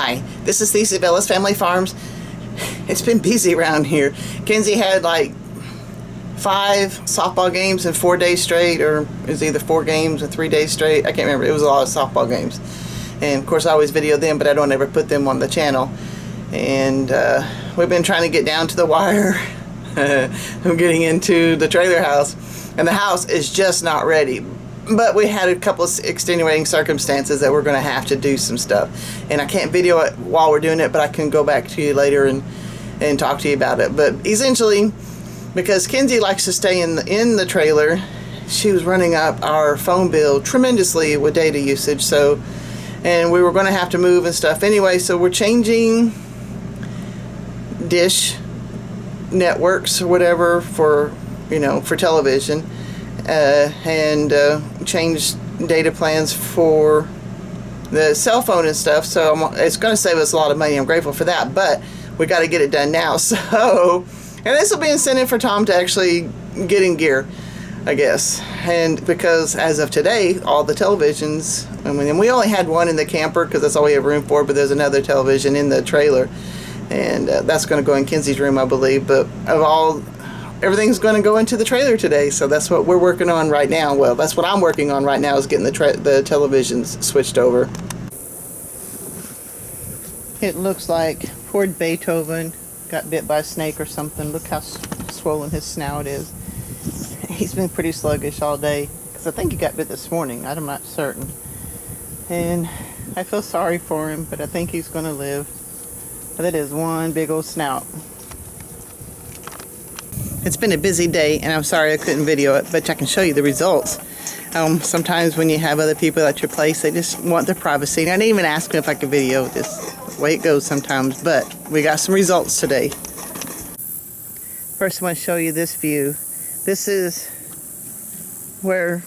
Hi, this is Thesey Bellis Family Farms. It's been busy around here. Kenzie had like 5 softball games in 4 days straight, or it was either 4 games in 3 days straight. I can't remember. It was a lot of softball games. And of course I always video them, but I don't ever put them on the channel. And we've been trying to get down to the wire. I'm getting into the trailer house, and the house is just not ready. But we had a couple of extenuating circumstances that we're going to have to do some stuff. And I can't video it while we're doing it, but I can go back to you later and talk to you about it. But essentially, because Kenzie likes to stay in the trailer, she was running up our phone bill tremendously with data usage. So, and we were going to have to move and stuff anyway. So we're changing dish networks or whatever for, you know, for television. And change data plans for the cell phone and stuff, so it's going to save us a lot of money. I'm grateful for that, but we got to get it done now. So, and this will be incentive for Tom to actually get in gear, I guess. And because as of today, all the televisions, I mean, and we only had one in the camper because that's all we have room for, but there's another television in the trailer, and that's going to go in Kenzie's room, I believe. But everything's going to go into the trailer today, so that's what we're working on right now. Well, that's what I'm working on right now, is getting the televisions switched over. It looks like poor Beethoven got bit by a snake or something. Look how swollen his snout is. He's been pretty sluggish all day, because I think he got bit this morning. I'm not certain. And I feel sorry for him, but I think he's going to live. But that is one big old snout. It's been a busy day, and I'm sorry I couldn't video it, but I can show you the results. Sometimes when you have other people at your place, they just want their privacy. And I didn't even ask them if I could video this, the way it goes sometimes, but we got some results today. First I want to show you this view. This is where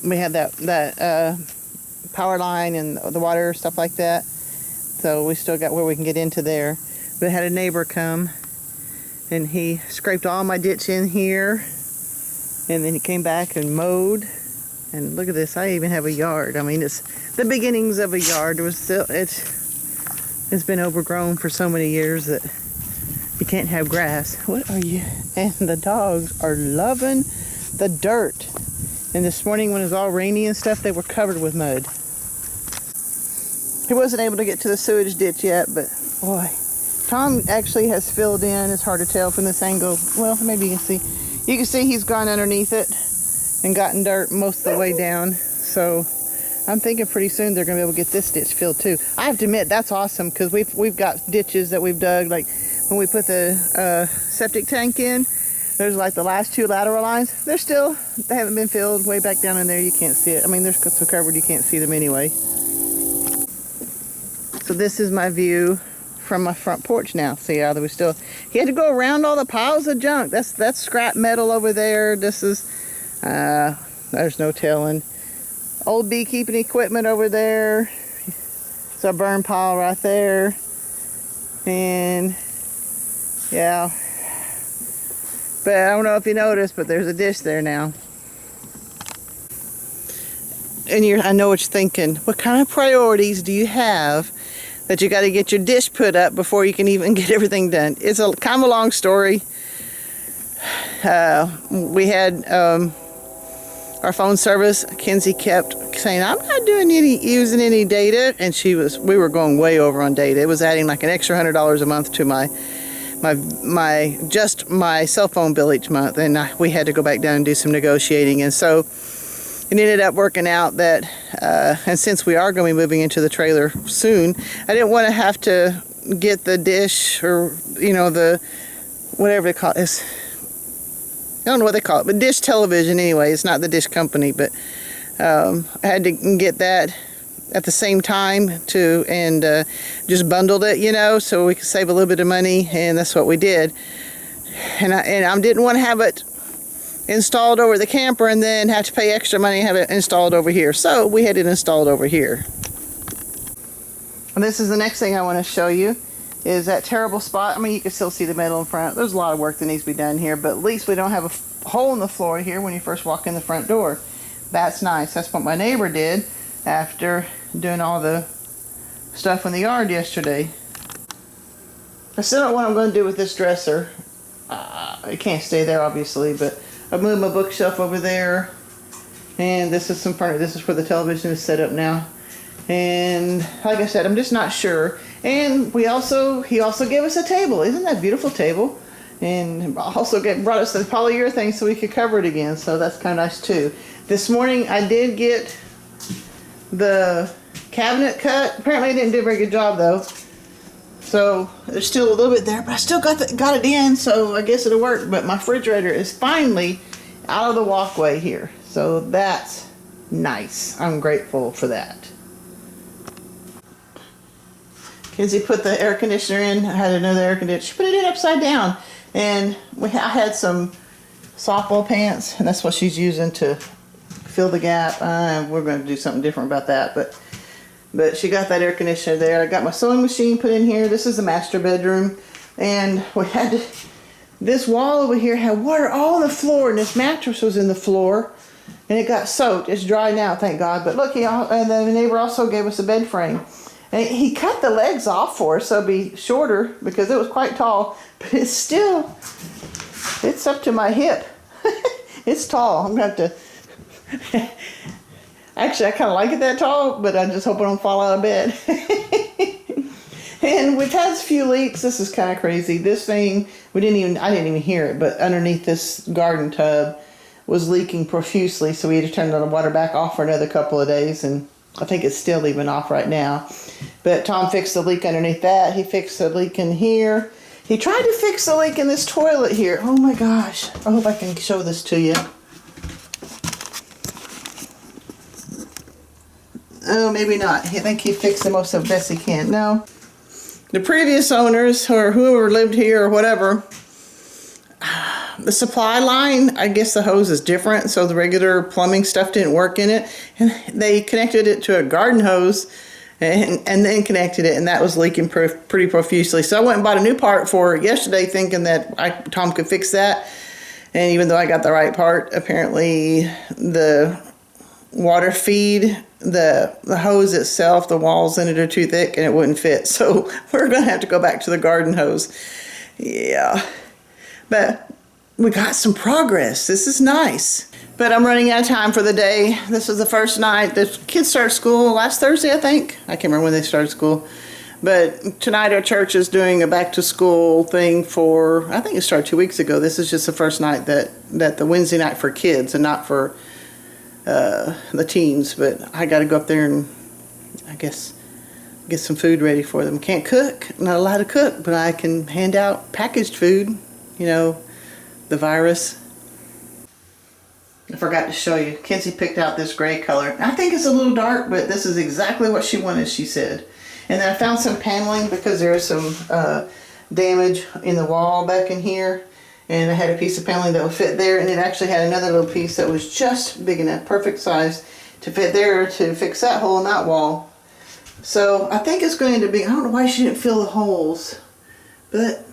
we had that power line and the water, stuff like that. So we still got where we can get into there. We had a neighbor come, and he scraped all my ditch in here, and then he came back and mowed. And look at this, I even have a yard. I mean, it's the beginnings of a yard. It's been overgrown for so many years that you can't have grass. What are you? And the dogs are loving the dirt. And this morning when it was all rainy and stuff, they were covered with mud. He wasn't able to get to the sewage ditch yet, but boy. Tom actually has filled in. It's hard to tell from this angle. Well, maybe you can see. You can see he's gone underneath it and gotten dirt most of the way down. So I'm thinking pretty soon they're going to be able to get this ditch filled too. I have to admit, that's awesome, because we've got ditches that we've dug. Like when we put the septic tank in, there's like the last 2 lateral lines. They haven't been filled way back down in there. You can't see it. I mean, they're so covered you can't see them anyway. So this is my view from my front porch now. See how there was still, he had to go around all the piles of junk. That's scrap metal over there. This is there's no telling. Old beekeeping equipment over there. It's a burn pile right there. And yeah, but I don't know if you noticed, but there's a dish there now. And I know what you're thinking. What kind of priorities do you have that you got to get your dish put up before you can even get everything done? It's a kind of a long story. We had our phone service. Kenzie kept saying, "I'm not using any data," and we were going way over on data. It was adding like an extra $100 a month to my cell phone bill each month, and we had to go back down and do some negotiating. And so it ended up working out that, and since we are going to be moving into the trailer soon, I didn't want to have to get the dish, or, you know, the, whatever they call it. I don't know what they call it, but dish television anyway. It's not the dish company, but I had to get that at the same time too, and just bundled it, you know, so we could save a little bit of money, and that's what we did. And I didn't want to have it installed over the camper and then have to pay extra money and have it installed over here. So we had it installed over here. And this is the next thing I want to show you, is that terrible spot. I mean, you can still see the metal in front. There's a lot of work that needs to be done here, but at least we don't have a hole in the floor here when you first walk in the front door. That's nice. That's what my neighbor did after doing all the stuff in the yard yesterday. I still don't know what I'm going to do with this dresser. It can't stay there, obviously, but I moved my bookshelf over there, and this is some furniture. This is where the television is set up now. And like I said, I'm just not sure. And he also gave us a table. Isn't that a beautiful table? And also brought us the polyurethane so we could cover it again. So that's kind of nice too. This morning I did get the cabinet cut. Apparently I didn't do a very good job though. So there's still a little bit there, but I still got it in, so I guess it'll work. But my refrigerator is finally out of the walkway here. So that's nice. I'm grateful for that. Kenzie put the air conditioner in. I had another air conditioner. She put it in upside down. And I had some softball pants, and that's what she's using to fill the gap. We're going to do something different about that. But she got that air conditioner there. I got my sewing machine put in here. This is the master bedroom. And we had this wall over here had water all on the floor, and this mattress was in the floor. And it got soaked. It's dry now, thank God. But look, and then the neighbor also gave us a bed frame. And he cut the legs off for us, so it'd be shorter because it was quite tall. But it's up to my hip. It's tall. I'm going to have to... Actually, I kind of like it that tall, but I just hope I don't fall out of bed. And we've had a few leaks. This is kind of crazy. This thing, I didn't even hear it, but underneath this garden tub was leaking profusely, so we had to turn the water back off for another couple of days, and I think it's still even off right now. But Tom fixed the leak underneath that. He fixed the leak in here. He tried to fix the leak in this toilet here. Oh my gosh. I hope I can show this to you. Oh, maybe not. I think he fixed the most of best he can. No. The previous owners, or whoever lived here or whatever, the supply line, I guess the hose is different, so the regular plumbing stuff didn't work in it. And they connected it to a garden hose and then connected it, and that was leaking pretty profusely. So I went and bought a new part for it yesterday thinking that Tom could fix that. And even though I got the right part, apparently the water feed, the hose itself, the walls in it are too thick and it wouldn't fit. So we're going to have to go back to the garden hose. Yeah. But we got some progress. This is nice. But I'm running out of time for the day. This is the first night. The kids start school last Thursday, I think. I can't remember when they started school. But tonight our church is doing a back to school thing for, I think it started 2 weeks ago. This is just the first night that the Wednesday night for kids and not for the teens. But I got to go up there and I guess get some food ready for them. Can't cook, not allowed to cook, but I can hand out packaged food, you know, the virus. I forgot to show you. Kenzie picked out this gray color. I think it's a little dark, but this is exactly what she wanted, she said. And then I found some paneling because there is some damage in the wall back in here. And I had a piece of paneling that would fit there, and it actually had another little piece that was just big enough, perfect size, to fit there to fix that hole in that wall. So I think it's going to be, I don't know why she didn't fill the holes, but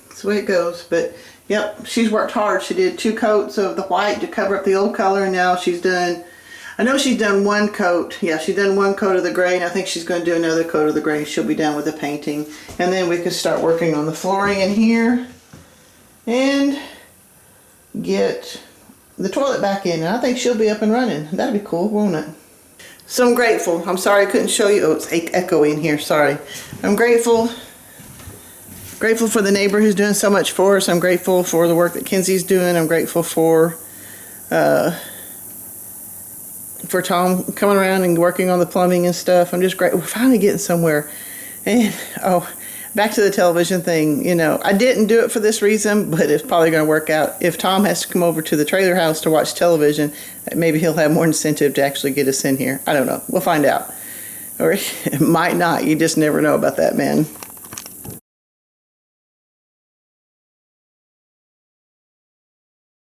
that's the way it goes. But yep, she's worked hard. She did 2 coats of the white to cover up the old color, and now she's done, I know she's done 1 coat. Yeah, she's done 1 coat of the gray, and I think she's going to do another coat of the gray. She'll be done with the painting. And then we can start working on the flooring in here and get the toilet back in. And I think she'll be up and running. That'd be cool, won't it? So I'm grateful. I'm sorry I couldn't show you. Oh, it's echoey in here. Sorry. I'm grateful for the neighbor who's doing so much for us. I'm grateful for the work that Kenzie's doing. I'm grateful for Tom coming around and working on the plumbing and stuff. I'm just grateful. We're finally getting somewhere. And back to the television thing. You know, I didn't do it for this reason, but it's probably going to work out. If Tom has to come over to the trailer house to watch television, maybe he'll have more incentive to actually get us in here. I don't know. We'll find out. Or it might not. You just never know about that man.